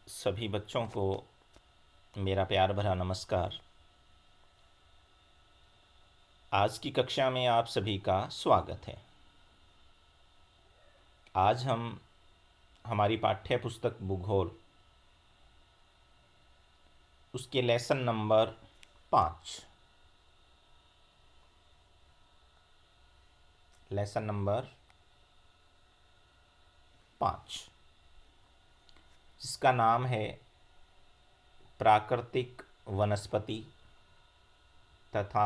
सभी बच्चों को मेरा प्यार भरा नमस्कार। आज की कक्षा में आप सभी का स्वागत है। आज हम हमारी पाठ्य पुस्तक भूगोल उसके लेसन नंबर 5 लेसन नंबर 5 जिसका नाम है प्राकृतिक वनस्पति तथा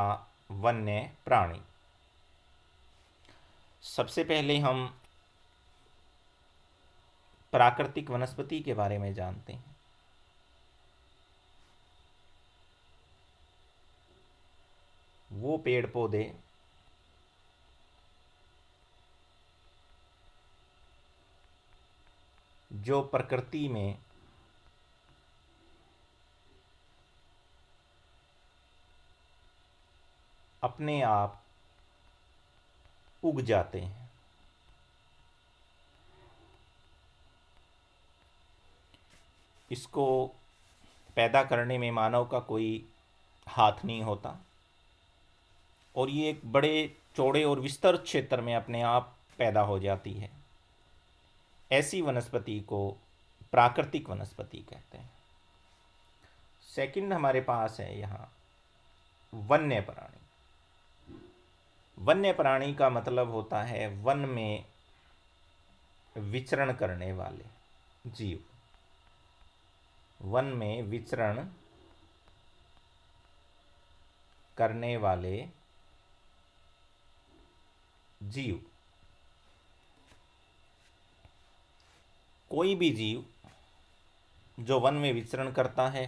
वन्य प्राणी। सबसे पहले हम प्राकृतिक वनस्पति के बारे में जानते हैं। वो पेड़ पौधे जो प्रकृति में अपने आप उग जाते हैं। इसको पैदा करने में मानव का कोई हाथ नहीं होता और ये एक बड़े चौड़े और विस्तृत क्षेत्र में अपने आप पैदा हो जाती है। ऐसी वनस्पति को प्राकृतिक वनस्पति कहते हैं। सेकंड हमारे पास है यहाँ वन्य प्राणी। वन्य प्राणी का मतलब होता है वन में विचरण करने वाले जीव। वन में विचरण करने वाले जीव। कोई भी जीव जो वन में विचरण करता है,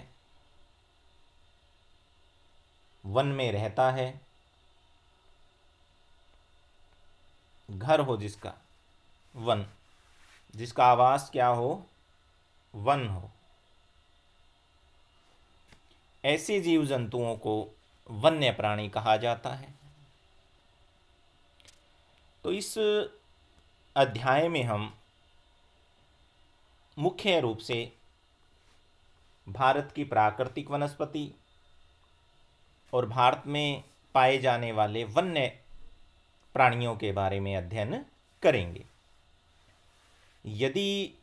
वन में रहता है, घर हो जिसका वन, जिसका आवास क्या हो, वन हो, ऐसे जीव जंतुओं को वन्य प्राणी कहा जाता है। तो इस अध्याय में हम मुख्य रूप से भारत की प्राकृतिक वनस्पति और भारत में पाए जाने वाले वन्य प्राणियों के बारे में अध्ययन करेंगे। यदि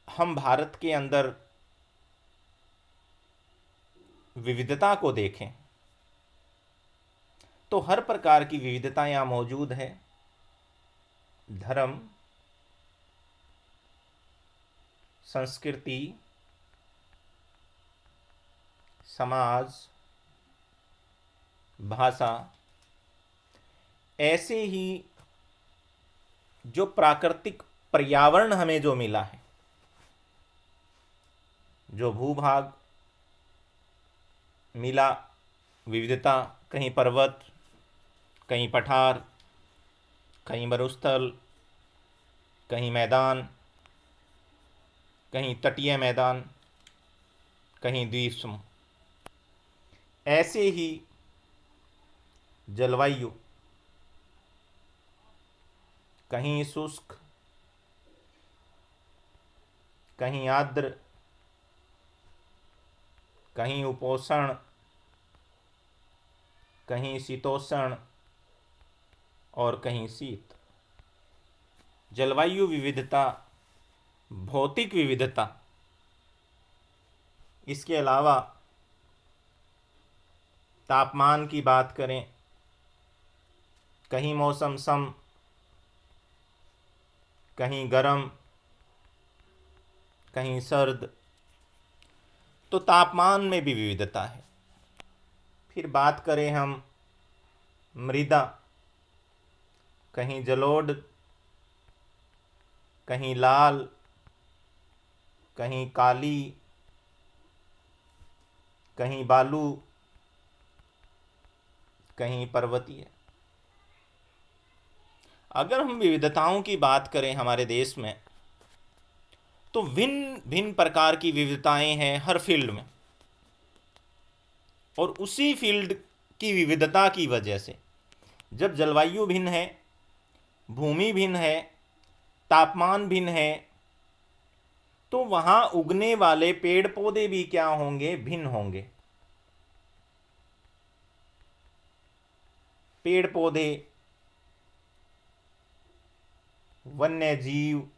हम भारत के अंदर विविधता को देखें तो हर प्रकार की विविधता यहाँ मौजूद है। धर्म, संस्कृति, समाज, भाषा, ऐसे ही जो प्राकृतिक पर्यावरण हमें जो मिला है, जो भूभाग मिला, विविधता, कहीं पर्वत, कहीं पठार, कहीं मरुस्थल, कहीं मैदान, कहीं तटीय मैदान, कहीं द्वीप समूह, ऐसे ही जलवायु, कहीं शुष्क, कहीं आर्द्र, कहीं उपोष्ण, कहीं शीतोष्ण और कहीं शीत। जलवायु विविधता, भौतिक विविधता, इसके अलावा तापमान की बात करें, कहीं मौसम सम, कहीं गर्म, कहीं सर्द, तो तापमान में भी विविधता है। फिर बात करें हम मृदा, कहीं जलोढ़, कहीं लाल, कहीं काली, कहीं बालू, कहीं पर्वतीय। अगर हम विविधताओं की बात करें हमारे देश में तो भिन्न भिन्न प्रकार की विविधताएं हैं हर फील्ड में, और उसी फील्ड की विविधता की वजह से जब जलवायु भिन्न है, भूमि भिन्न है, तापमान भिन्न है, तो वहां उगने वाले पेड़ पौधे भी क्या होंगे? भिन्न होंगे। पेड़ पौधे, वन्य जीव,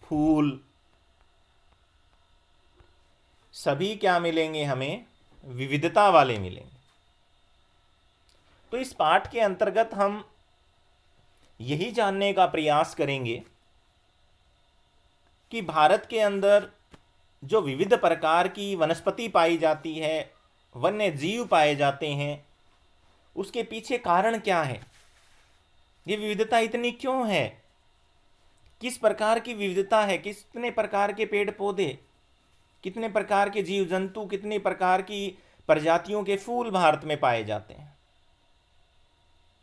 फूल, सभी क्या मिलेंगे हमें? विविधता वाले मिलेंगे। तो इस पाठ के अंतर्गत हम यही जानने का प्रयास करेंगे कि भारत के अंदर जो विविध प्रकार की वनस्पति पाई जाती है, वन्य जीव पाए जाते हैं, उसके पीछे कारण क्या है? ये विविधता इतनी क्यों है? किस प्रकार की विविधता है? कितने प्रकार के पेड़ पौधे, कितने प्रकार के जीव जंतु, कितने प्रकार की प्रजातियों के फूल भारत में पाए जाते हैं?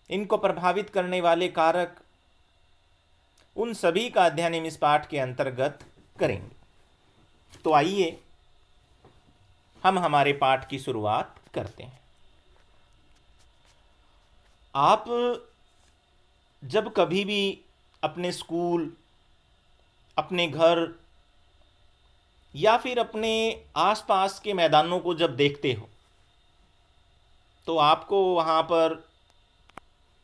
इनको प्रभावित करने वाले कारक, उन सभी का अध्ययन हम इस पाठ के अंतर्गत करेंगे। तो आइए हम हमारे पाठ की शुरुआत करते हैं। आप जब कभी भी अपने स्कूल, अपने घर या फिर अपने आसपास के मैदानों को जब देखते हो तो आपको वहाँ पर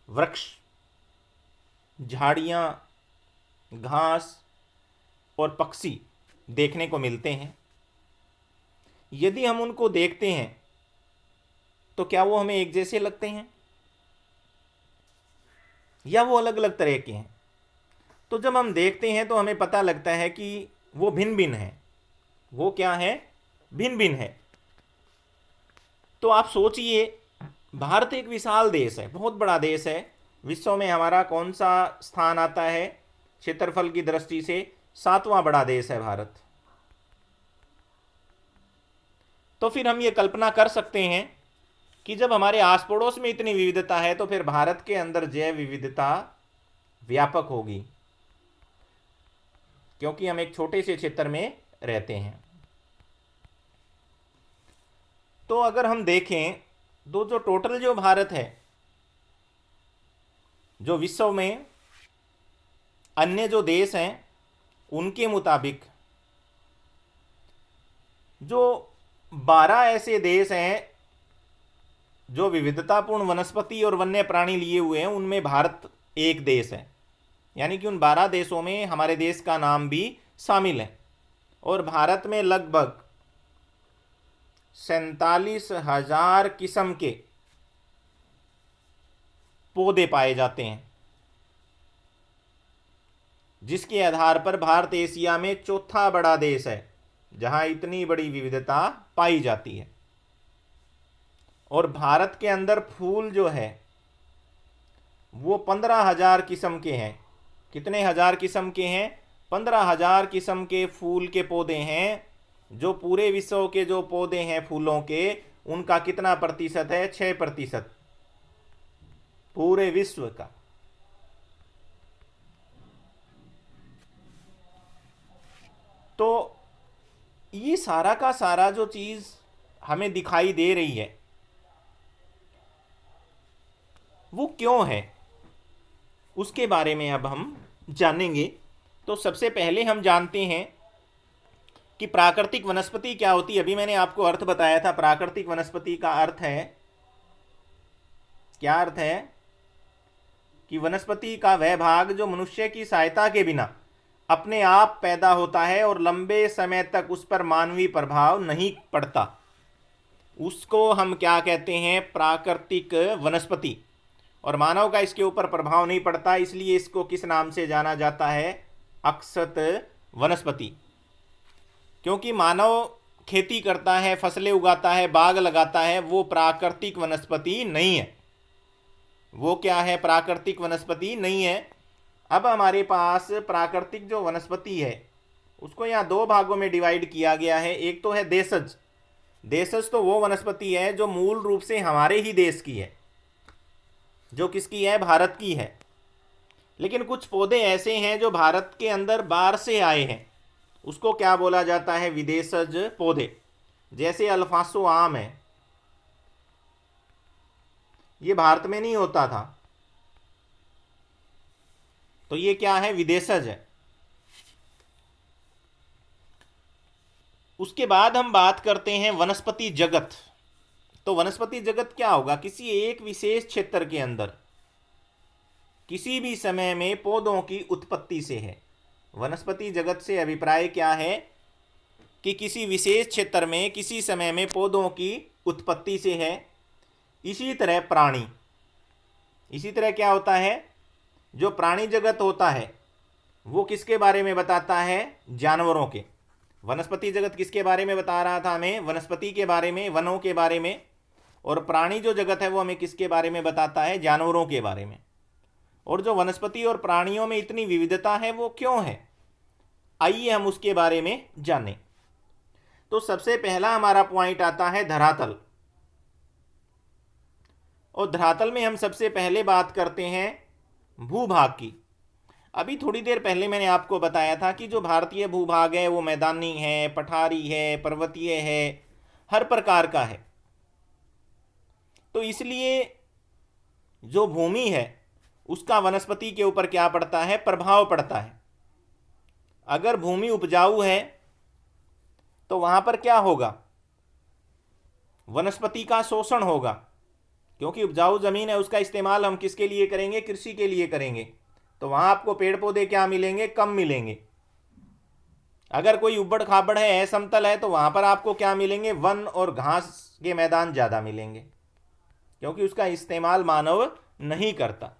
वृक्ष, झाड़ियाँ, घास और पक्षी देखने को मिलते हैं। यदि हम उनको देखते हैं तो क्या वो हमें एक जैसे लगते हैं या वो अलग अलग तरह के हैं? तो जब हम देखते हैं तो हमें पता लगता है कि वो भिन्न भिन्न है। वो क्या है? भिन्न भिन्न है। तो आप सोचिए, भारत एक विशाल देश है, बहुत बड़ा देश है। विश्व में हमारा कौन सा स्थान आता है क्षेत्रफल की दृष्टि से? 7वां बड़ा देश है भारत। तो फिर हम ये कल्पना कर सकते हैं कि जब हमारे आस पड़ोस में इतनी विविधता है तो फिर भारत के अंदर जैव विविधता व्यापक होगी, क्योंकि हम एक छोटे से क्षेत्र में रहते हैं। तो अगर हम देखें तो जो टोटल जो भारत है, जो विश्व में अन्य जो देश हैं उनके मुताबिक जो 12 ऐसे देश हैं जो विविधतापूर्ण वनस्पति और वन्य प्राणी लिए हुए हैं, उनमें भारत एक देश है। यानी कि उन 12 देशों में हमारे देश का नाम भी शामिल है। और भारत में लगभग 47,000 किस्म के पौधे पाए जाते हैं, जिसके आधार पर भारत एशिया में चौथा बड़ा देश है जहां इतनी बड़ी विविधता पाई जाती है। और भारत के अंदर फूल जो है वो 15,000 किस्म के हैं। कितने हजार किस्म के हैं? 15,000 किस्म के फूल के पौधे हैं। जो पूरे विश्व के जो पौधे हैं फूलों के, उनका कितना प्रतिशत है? 6% पूरे विश्व का। तो ये सारा का सारा जो चीज हमें दिखाई दे रही है वो क्यों है, उसके बारे में अब हम जानेंगे। तो सबसे पहले हम जानते हैं कि प्राकृतिक वनस्पति क्या होती है। अभी मैंने आपको अर्थ बताया था। प्राकृतिक वनस्पति का अर्थ है, क्या अर्थ है? कि वनस्पति का वह भाग जो मनुष्य की सहायता के बिना अपने आप पैदा होता है और लंबे समय तक उस पर मानवीय प्रभाव नहीं पड़ता, उसको हम क्या कहते हैं? प्राकृतिक वनस्पति। और मानव का इसके ऊपर प्रभाव नहीं पड़ता, इसलिए इसको किस नाम से जाना जाता है? अक्षत वनस्पति। क्योंकि मानव खेती करता है, फसलें उगाता है, बाग लगाता है, वो प्राकृतिक वनस्पति नहीं है। वो क्या है? प्राकृतिक वनस्पति नहीं है। अब हमारे पास प्राकृतिक जो वनस्पति है उसको यहाँ 2 भागों में डिवाइड किया गया है। एक तो है देशज। देशज तो वो वनस्पति है जो मूल रूप से हमारे ही देश की है, जो किसकी है? भारत की है। लेकिन कुछ पौधे ऐसे हैं जो भारत के अंदर बाहर से आए हैं, उसको क्या बोला जाता है? विदेशज पौधे। जैसे अल्फांसो आम है, ये भारत में नहीं होता था, तो ये क्या है? विदेशज है। उसके बाद हम बात करते हैं वनस्पति जगत। तो वनस्पति जगत क्या होगा? किसी एक विशेष क्षेत्र के अंदर किसी भी समय में पौधों की उत्पत्ति से है। वनस्पति जगत से अभिप्राय क्या है कि किसी विशेष क्षेत्र में किसी समय में पौधों की उत्पत्ति से है। इसी तरह प्राणी, इसी तरह क्या होता है, जो प्राणी जगत होता है वो किसके बारे में बताता है? जानवरों के। वनस्पति जगत किसके बारे में बता रहा था हमें? वनस्पति के बारे में, वनों के बारे में। और प्राणी जो जगत है वो हमें किसके बारे में बताता है? जानवरों के बारे में। और जो वनस्पति और प्राणियों में इतनी विविधता है वो क्यों है? आइए हम उसके बारे में जानें। तो सबसे पहला हमारा पॉइंट आता है धरातल। और धरातल में हम सबसे पहले बात करते हैं भूभाग की। अभी थोड़ी देर पहले मैंने आपको बताया था कि जो भारतीय भूभाग है वो मैदानी है, पठारी है, पर्वतीय है, हर प्रकार का है। तो इसलिए जो भूमि है उसका वनस्पति के ऊपर क्या पड़ता है? प्रभाव पड़ता है। अगर भूमि उपजाऊ है तो वहां पर क्या होगा? वनस्पति का शोषण होगा, क्योंकि उपजाऊ जमीन है उसका इस्तेमाल हम किसके लिए करेंगे? कृषि के लिए करेंगे। तो वहां आपको पेड़ पौधे क्या मिलेंगे? कम मिलेंगे। अगर कोई उबड़ खाबड़ है, समतल है, तो वहां पर आपको क्या मिलेंगे? वन और घास के मैदान ज्यादा मिलेंगे, क्योंकि उसका इस्तेमाल मानव नहीं करता।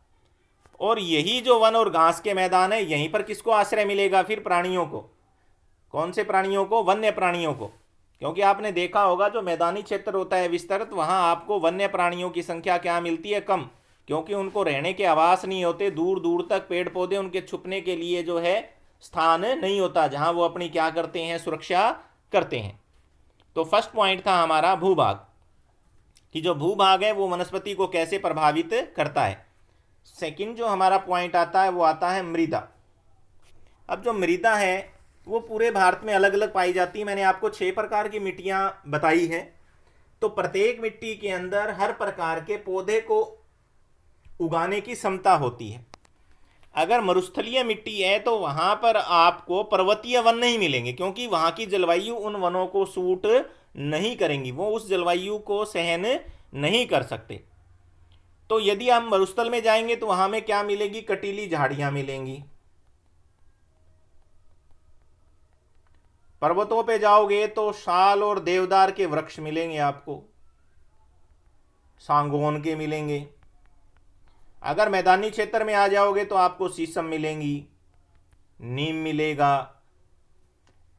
और यही जो वन और घास के मैदान है, यहीं पर किसको आश्रय मिलेगा? फिर प्राणियों को। कौन से प्राणियों को? वन्य प्राणियों को। क्योंकि आपने देखा होगा जो मैदानी क्षेत्र होता है विस्तृत, वहां आपको वन्य प्राणियों की संख्या क्या मिलती है? कम। क्योंकि उनको रहने के आवास नहीं होते, दूर दूर तक पेड़ पौधे, उनके छुपने के लिए जो है स्थान नहीं होता जहां वो अपनी क्या करते हैं? सुरक्षा करते हैं। तो फर्स्ट पॉइंट था हमारा भूभाग, कि जो भूभाग है वो वनस्पति को कैसे प्रभावित करता है। सेकंड जो हमारा पॉइंट आता है वो आता है मृदा। अब जो मृदा है वो पूरे भारत में अलग अलग पाई जाती है। मैंने आपको 6 प्रकार की मिट्टियां बताई हैं। तो प्रत्येक मिट्टी के अंदर हर प्रकार के पौधे को उगाने की क्षमता होती है। अगर मरुस्थलीय मिट्टी है तो वहां पर आपको पर्वतीय वन नहीं मिलेंगे, क्योंकि वहां की जलवायु उन वनों को सूट नहीं करेंगी, वो उस जलवायु को सहन नहीं कर सकते। तो यदि हम मरुस्थल में जाएंगे तो वहां में क्या मिलेगी? कटीली झाड़ियां मिलेंगी। पर्वतों पे जाओगे तो शाल और देवदार के वृक्ष मिलेंगे आपको, सांगोन के मिलेंगे। अगर मैदानी क्षेत्र में आ जाओगे तो आपको शीशम मिलेंगी, नीम मिलेगा।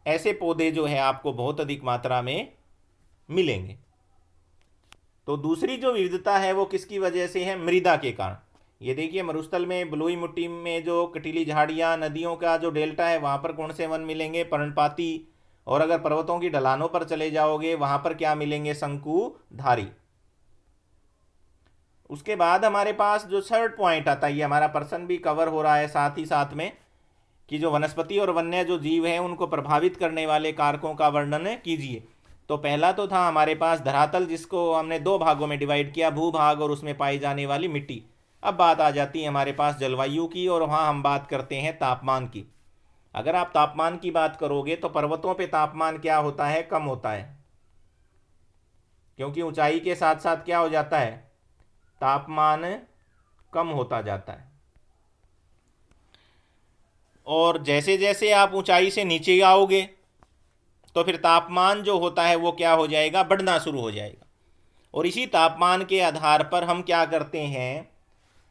ऐसे पौधे जो है आपको बहुत अधिक मात्रा में मिलेंगे। तो दूसरी जो विविधता है वो किसकी वजह से है? मृदा के कारण। ये देखिए मरुस्थल में बलुई मिट्टी में जो कटीली झाड़ियाँ, नदियों का जो डेल्टा है वहाँ पर कौन से वन मिलेंगे? पर्णपाती। और अगर पर्वतों की ढलानों पर चले जाओगे वहाँ पर क्या मिलेंगे? शंकुधारी। उसके बाद हमारे पास जो थर्ड पॉइंट आता है, ये हमारा पर्सन भी कवर हो रहा है साथ ही साथ में, कि जो वनस्पति और वन्य जो जीव हैं उनको प्रभावित करने वाले कारकों का वर्णन कीजिए। तो पहला तो था हमारे पास धरातल, जिसको हमने 2 भागों में डिवाइड किया, भूभाग और उसमें पाई जाने वाली मिट्टी। अब बात आ जाती है हमारे पास जलवायु की, और वहाँ हम बात करते हैं तापमान की। अगर आप तापमान की बात करोगे तो पर्वतों पे तापमान क्या होता है? कम होता है, क्योंकि ऊंचाई के साथ साथ क्या हो जाता है? तापमान कम होता जाता है। और जैसे जैसे आप ऊंचाई से नीचे आओगे तो फिर तापमान जो होता है वो क्या हो जाएगा? बढ़ना शुरू हो जाएगा। और इसी तापमान के आधार पर हम क्या करते हैं?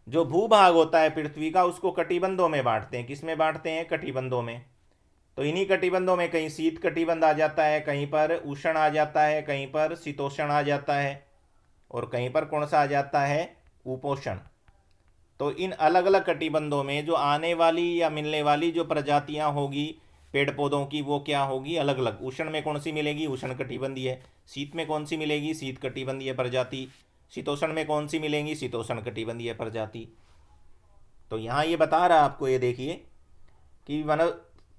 जो भूभाग होता है पृथ्वी का, उसको कटिबंधों में बांटते हैं। किस में बांटते हैं? कटिबंधों में। तो इन्हीं कटिबंधों में कहीं शीत कटिबंध आ जाता है, कहीं पर उष्ण आ जाता है, कहीं पर शीतोष्ण आ जाता है, और कहीं पर कौन सा आ जाता है? उपोष्ण। तो इन अलग अलग कटिबंधों में जो आने वाली या मिलने वाली जो प्रजातियां होगी पेड़ पौधों की, वो क्या होगी? अलग अलग। उष्ण में कौन सी मिलेगी? उष्ण कटिबंधीय। शीत में कौन सी मिलेगी? शीत कटिबंधीय प्रजाति। शीतोष्ण में कौन सी मिलेंगी? शीतोष्ण कटिबंधीय प्रजाति। तो यहाँ ये बता रहा आपको, ये देखिए कि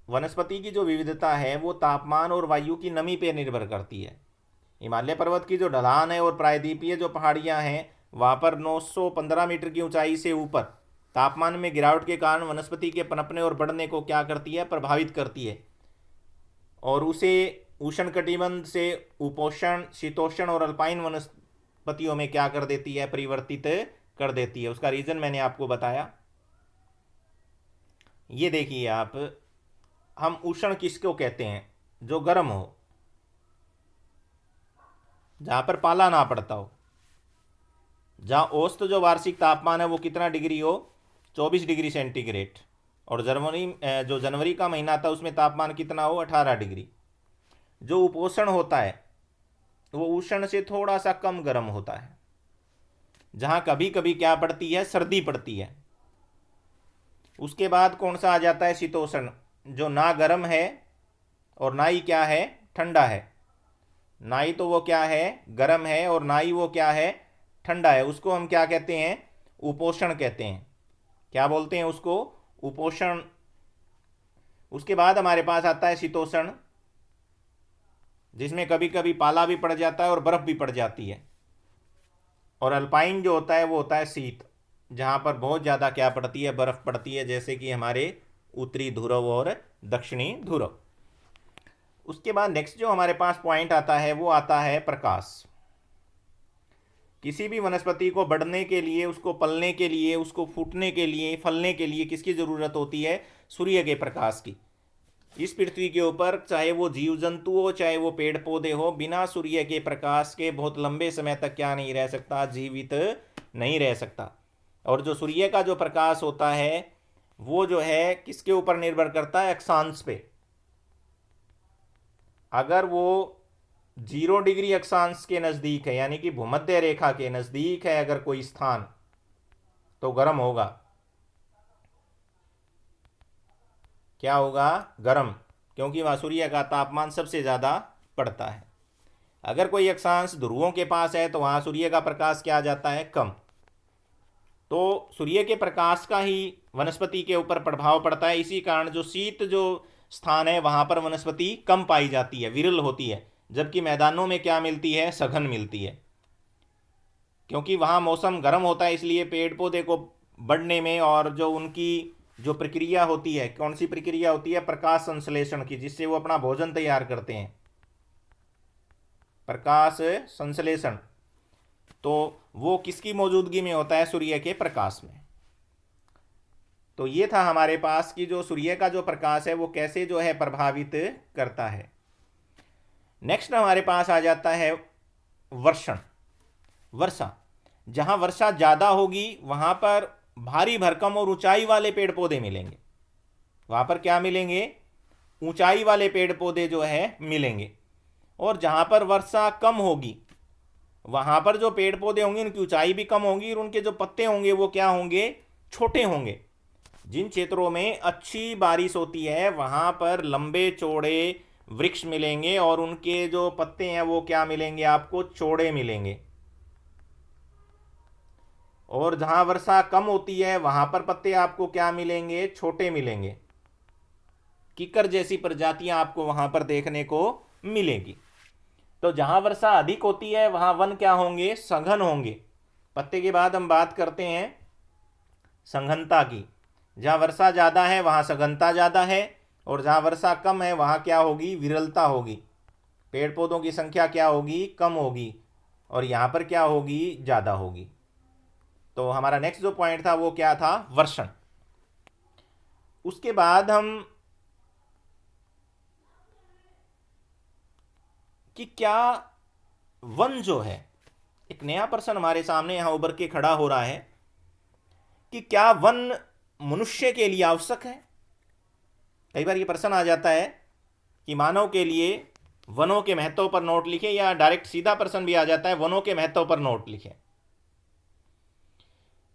वनस्पति की जो विविधता है वो तापमान और वायु की नमी पर निर्भर करती है। हिमालय पर्वत की जो ढलान है और प्रायद्वीपीय जो पहाड़ियाँ हैं वहाँ पर 915 मीटर की ऊंचाई से ऊपर तापमान में गिरावट के कारण वनस्पति के पनपने और बढ़ने को क्या करती है? प्रभावित करती है, और उसे उष्ण कटिबंध से उपोष्ण, शीतोष्ण और अल्पाइन वनस्पतियों में क्या कर देती है, परिवर्तित कर देती है। उसका रीजन मैंने आपको बताया। ये देखिए आप, हम उष्ण किसको कहते हैं, जो गर्म हो, जहां पर पाला ना पड़ता हो, जहां औसत जो वार्षिक तापमान है वो कितना डिग्री हो, 24 डिग्री सेंटीग्रेड, और जो जनवरी का महीना था उसमें तापमान कितना हो, 18 डिग्री। जो उपोष्ण होता है वो उष्ण से थोड़ा सा कम गर्म होता है, जहां कभी कभी क्या पड़ती है, सर्दी पड़ती है। उसके बाद कौन सा आ जाता है, शीतोष्ण, जो ना गर्म है और ना ही क्या है, ठंडा है। ना ही तो वो क्या है, गर्म है, और ना ही वो क्या है, ठंडा है। उसको हम क्या कहते हैं, उपोष्ण कहते हैं। क्या बोलते हैं उसको, उपोष्ण। उसके बाद हमारे पास आता है शीतोष्ण, जिसमें कभी कभी पाला भी पड़ जाता है और बर्फ भी पड़ जाती है। और अल्पाइन जो होता है वो होता है शीत, जहाँ पर बहुत ज़्यादा क्या पड़ती है, बर्फ पड़ती है, जैसे कि हमारे उत्तरी ध्रुव और दक्षिणी ध्रुव। उसके बाद नेक्स्ट जो हमारे पास पॉइंट आता है वो आता है प्रकाश। किसी भी वनस्पति को बढ़ने के लिए, उसको पलने के लिए, उसको फूटने के लिए, फलने के लिए किसकी ज़रूरत होती है, सूर्य के प्रकाश की। इस पृथ्वी के ऊपर चाहे वो जीव जंतु हो, चाहे वो पेड़ पौधे हो, बिना सूर्य के प्रकाश के बहुत लंबे समय तक क्या नहीं रह सकता, जीवित नहीं रह सकता। और जो सूर्य का जो प्रकाश होता है वो जो है किसके ऊपर निर्भर करता है, अक्षांश पे। अगर वो 0 डिग्री अक्षांश के नज़दीक है, यानी कि भूमध्य रेखा के नज़दीक है अगर कोई स्थान, तो गर्म होगा। क्या होगा, गर्म, क्योंकि वहाँ सूर्य का तापमान सबसे ज़्यादा पड़ता है। अगर कोई अक्षांश ध्रुवों के पास है तो वहाँ सूर्य का प्रकाश क्या आ जाता है, कम। तो सूर्य के प्रकाश का ही वनस्पति के ऊपर प्रभाव पड़ता है। इसी कारण जो शीत जो स्थान है वहाँ पर वनस्पति कम पाई जाती है, विरल होती है, जबकि मैदानों में क्या मिलती है, सघन मिलती है। क्योंकि वहाँ मौसम गर्म होता है, इसलिए पेड़ पौधे को बढ़ने में और जो उनकी जो प्रक्रिया होती है, कौन सी प्रक्रिया होती है, प्रकाश संश्लेषण की, जिससे वो अपना भोजन तैयार करते हैं, प्रकाश संश्लेषण, तो वो किसकी मौजूदगी में होता है, सूर्य के प्रकाश में। तो ये था हमारे पास कि जो सूर्य का जो प्रकाश है वो कैसे जो है प्रभावित करता है। नेक्स्ट हमारे पास आ जाता है वर्षण, वर्षा। जहां वर्षा ज़्यादा होगी वहां पर भारी भरकम और ऊंचाई वाले पेड़ पौधे मिलेंगे। वहां पर क्या मिलेंगे, ऊंचाई वाले पेड़ पौधे जो है मिलेंगे। और जहां पर वर्षा कम होगी वहां पर जो पेड़ पौधे होंगे उनकी ऊंचाई भी कम होगी और उनके जो पत्ते होंगे वो क्या होंगे, छोटे होंगे। जिन क्षेत्रों में अच्छी बारिश होती है वहां पर लंबे चौड़े वृक्ष मिलेंगे और उनके जो पत्ते हैं वो क्या मिलेंगे, आपको चौड़े मिलेंगे। और जहां वर्षा कम होती है वहां पर पत्ते आपको क्या मिलेंगे, छोटे मिलेंगे। किकर जैसी प्रजातियां आपको वहां पर देखने को मिलेगी। तो जहां वर्षा अधिक होती है वहां वन क्या होंगे, सघन होंगे। पत्ते के बाद हम बात करते हैं सघनता की। जहां वर्षा ज़्यादा है वहां सघनता ज़्यादा है, और जहां वर्षा कम है वहां क्या होगी, विरलता होगी। पेड़ पौधों की संख्या क्या होगी, कम होगी, और यहाँ पर क्या होगी, ज़्यादा होगी। तो हमारा नेक्स्ट जो पॉइंट था वो क्या था, वर्षण। उसके बाद हम कि क्या वन जो है, एक नया प्रश्न हमारे सामने यहां उभर के खड़ा हो रहा है कि क्या वन मनुष्य के लिए आवश्यक है। कई बार ये प्रश्न आ जाता है कि मानव के लिए वनों के महत्व पर नोट लिखे, या डायरेक्ट सीधा प्रश्न भी आ जाता है वनों के महत्व पर नोट लिखे।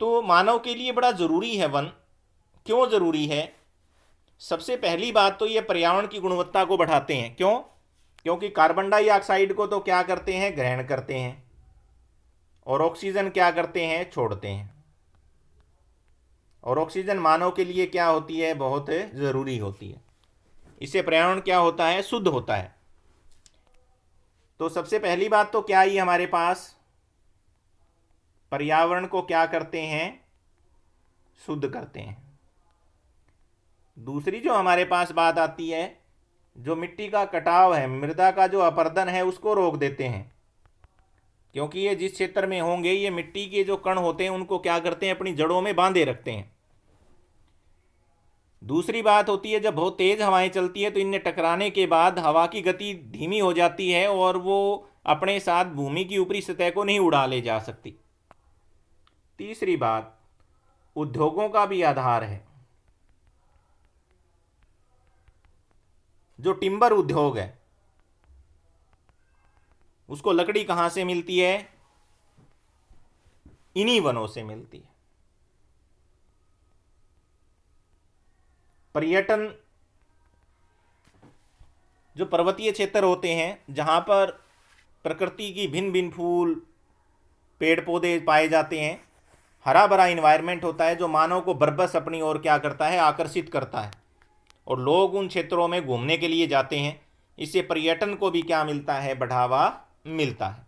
तो मानव के लिए बड़ा जरूरी है वन। क्यों जरूरी है, सबसे पहली बात तो ये पर्यावरण की गुणवत्ता को बढ़ाते हैं। क्यों, क्योंकि कार्बन डाइऑक्साइड को तो क्या करते हैं, ग्रहण करते हैं, और ऑक्सीजन क्या करते हैं, छोड़ते हैं। और ऑक्सीजन मानव के लिए क्या होती है, बहुत ज़रूरी होती है। इससे पर्यावरण क्या होता है, शुद्ध होता है। तो सबसे पहली बात तो क्या ही हमारे पास, पर्यावरण को क्या करते हैं, शुद्ध करते हैं। दूसरी जो हमारे पास बात आती है, जो मिट्टी का कटाव है, मृदा का जो अपरदन है, उसको रोक देते हैं, क्योंकि ये जिस क्षेत्र में होंगे ये मिट्टी के जो कण होते हैं उनको क्या करते हैं, अपनी जड़ों में बांधे रखते हैं। दूसरी बात होती है, जब बहुत तेज हवाएं चलती है तो इनमें टकराने के बाद हवा की गति धीमी हो जाती है और वो अपने साथ भूमि की ऊपरी सतह को नहीं उड़ा ले जा सकती। तीसरी बात, उद्योगों का भी आधार है। जो टिम्बर उद्योग है उसको लकड़ी कहां से मिलती है? इन्हीं वनों से मिलती है। पर्यटन, जो पर्वतीय क्षेत्र होते हैं जहां पर प्रकृति की भिन्न भिन्न फूल पेड़ पौधे पाए जाते हैं, हरा भरा इन्वायरमेंट होता है, जो मानव को बरबस अपनी ओर क्या करता है, आकर्षित करता है, और लोग उन क्षेत्रों में घूमने के लिए जाते हैं। इससे पर्यटन को भी क्या मिलता है, बढ़ावा मिलता है।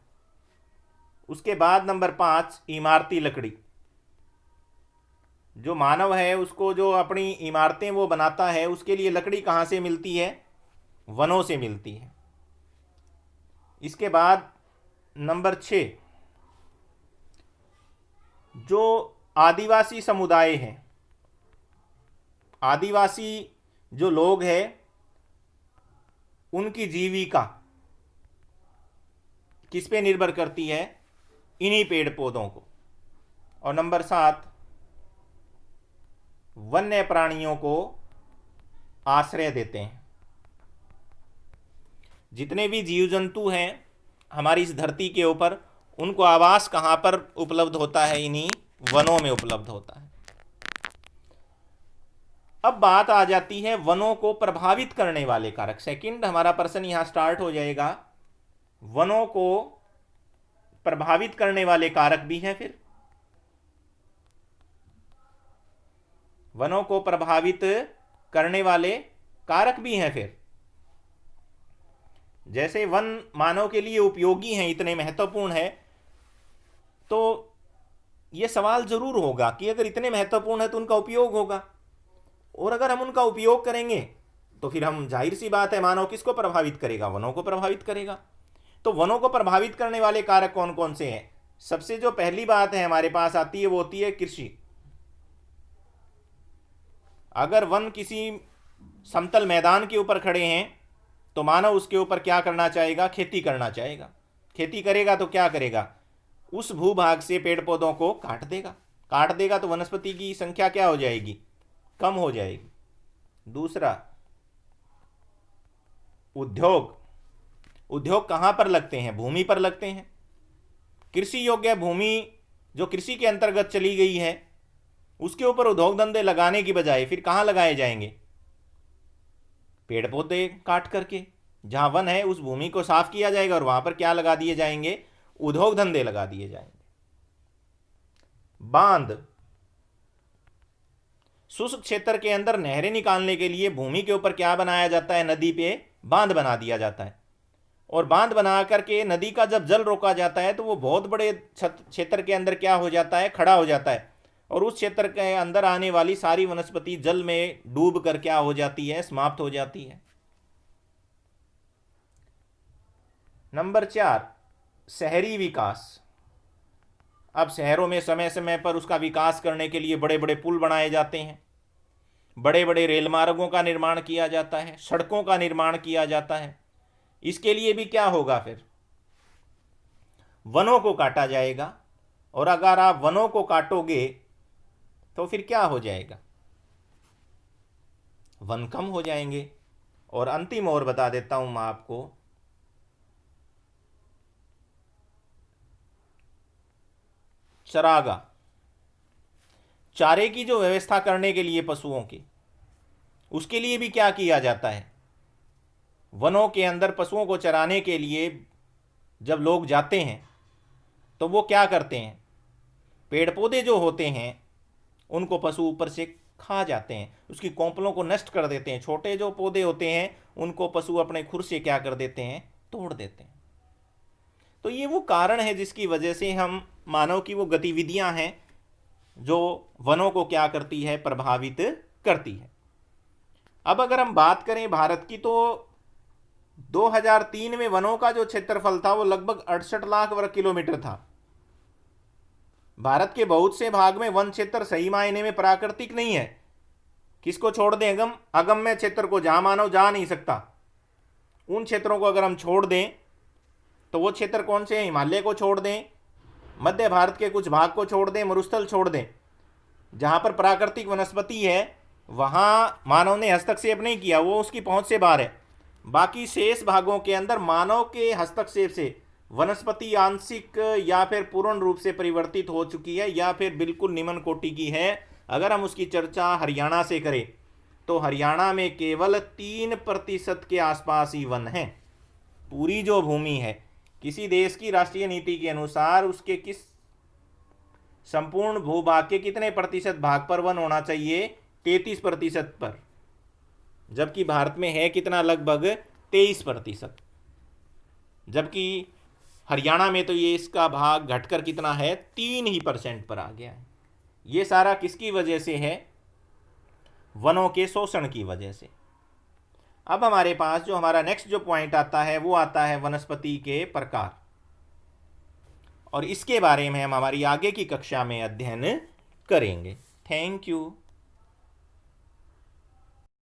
उसके बाद नंबर 5, इमारती लकड़ी। जो मानव है उसको जो अपनी इमारतें वो बनाता है, उसके लिए लकड़ी कहाँ से मिलती है? वनों से मिलती है। इसके बाद नंबर 6, जो आदिवासी समुदाय हैं, आदिवासी जो लोग हैं उनकी जीविका किस पे निर्भर करती है? इन्हीं पेड़ पौधों को। और नंबर 7, वन्य प्राणियों को आश्रय देते हैं। जितने भी जीव जंतु हैं हमारी इस धरती के ऊपर, उनको आवास कहाँ पर उपलब्ध होता है? इन्हीं वनों में उपलब्ध होता है। अब बात आ जाती है वनों को प्रभावित करने वाले कारक। सेकंड हमारा प्रश्न यहां स्टार्ट हो जाएगा, वनों को प्रभावित करने वाले कारक भी हैं। फिर वनों को प्रभावित करने वाले कारक भी हैं। फिर जैसे वन मानव के लिए उपयोगी हैं, इतने महत्वपूर्ण है, तो यह सवाल जरूर होगा कि अगर इतने महत्वपूर्ण है तो उनका उपयोग होगा, और अगर हम उनका उपयोग करेंगे तो फिर हम, जाहिर सी बात है, मानव किसको प्रभावित करेगा? वनों को प्रभावित करेगा। तो वनों को प्रभावित करने वाले कारक कौन कौन से हैं? सबसे जो पहली बात है हमारे पास आती है वो होती है कृषि। अगर वन किसी समतल मैदान के ऊपर खड़े हैं तो मानव उसके ऊपर क्या करना चाहेगा? खेती करना चाहेगा। खेती करेगा तो क्या करेगा? उस भूभाग से पेड़ पौधों को काट देगा। काट देगा तो वनस्पति की संख्या क्या हो जाएगी? कम हो जाएगी। दूसरा, उद्योग। उद्योग कहां पर लगते हैं? भूमि पर लगते हैं। कृषि योग्य भूमि जो कृषि के अंतर्गत चली गई है उसके ऊपर उद्योग धंधे लगाने की बजाय फिर कहां लगाए जाएंगे? पेड़ पौधे काट करके। जहां वन है उस भूमि को साफ किया जाएगा और वहां पर क्या लगा दिए जाएंगे? उद्योग धंधे लगा दिए जाएंगे। बांध, शुष्क क्षेत्र के अंदर नहरें निकालने के लिए भूमि के ऊपर क्या बनाया जाता है? नदी पे बांध बना दिया जाता है, और बांध बना करके नदी का जब जल रोका जाता है तो वो बहुत बड़े क्षेत्र के अंदर क्या हो जाता है? खड़ा हो जाता है, और उस क्षेत्र के अंदर आने वाली सारी वनस्पति जल में डूब कर क्या हो जाती है? समाप्त हो जाती है। नंबर 4, शहरी विकास। अब शहरों में समय समय पर उसका विकास करने के लिए बड़े बड़े पुल बनाए जाते हैं, बड़े बड़े रेल मार्गों का निर्माण किया जाता है, सड़कों का निर्माण किया जाता है। इसके लिए भी क्या होगा? फिर वनों को काटा जाएगा, और अगर आप वनों को काटोगे तो फिर क्या हो जाएगा? वन कम हो जाएंगे। और अंतिम और बता देता हूं मैं आपको, चरागा। चारे की जो व्यवस्था करने के लिए पशुओं की, उसके लिए भी क्या किया जाता है? वनों के अंदर पशुओं को चराने के लिए जब लोग जाते हैं तो वो क्या करते हैं? पेड़ पौधे जो होते हैं उनको पशु ऊपर से खा जाते हैं, उसकी कोंपलों को नष्ट कर देते हैं। छोटे जो पौधे होते हैं उनको पशु अपने खुर से क्या कर देते हैं? तोड़ देते हैं। तो ये वो कारण है जिसकी वजह से हम, मानव की वो गतिविधियां हैं जो वनों को क्या करती है? प्रभावित करती है। अब अगर हम बात करें भारत की, तो 2003 में वनों का जो क्षेत्रफल था वो लगभग 68 लाख वर्ग किलोमीटर था। भारत के बहुत से भाग में वन क्षेत्र सही मायने में प्राकृतिक नहीं है। किसको छोड़ दें? अगम्य क्षेत्र को, जहां मानव जा नहीं सकता। उन क्षेत्रों को अगर हम छोड़ दें तो वो क्षेत्र कौन से हैं? हिमालय को छोड़ दें, मध्य भारत के कुछ भाग को छोड़ दें, मरुस्थल छोड़ दें, जहां पर प्राकृतिक वनस्पति है वहां मानव ने हस्तक्षेप नहीं किया, वो उसकी पहुंच से बाहर है। बाकी शेष भागों के अंदर मानव के हस्तक्षेप से वनस्पति आंशिक या फिर पूर्ण रूप से परिवर्तित हो चुकी है या फिर बिल्कुल निम्न कोटि की है। अगर हम उसकी चर्चा हरियाणा से करें तो हरियाणा में केवल 3% के आसपास ही वन है। पूरी जो भूमि है, किसी देश की राष्ट्रीय नीति के अनुसार उसके किस संपूर्ण भूभाग के कितने प्रतिशत भाग पर वन होना चाहिए? 33% पर, जबकि भारत में है कितना? लगभग 23%। जबकि हरियाणा में तो ये इसका भाग घटकर कितना है? 3% पर आ गया है। ये सारा किसकी वजह से है? वनों के शोषण की वजह से। अब हमारे पास जो हमारा नेक्स्ट जो पॉइंट आता है वो आता है वनस्पति के प्रकार, और इसके बारे में हम हमारी आगे की कक्षा में अध्ययन करेंगे। Thank you.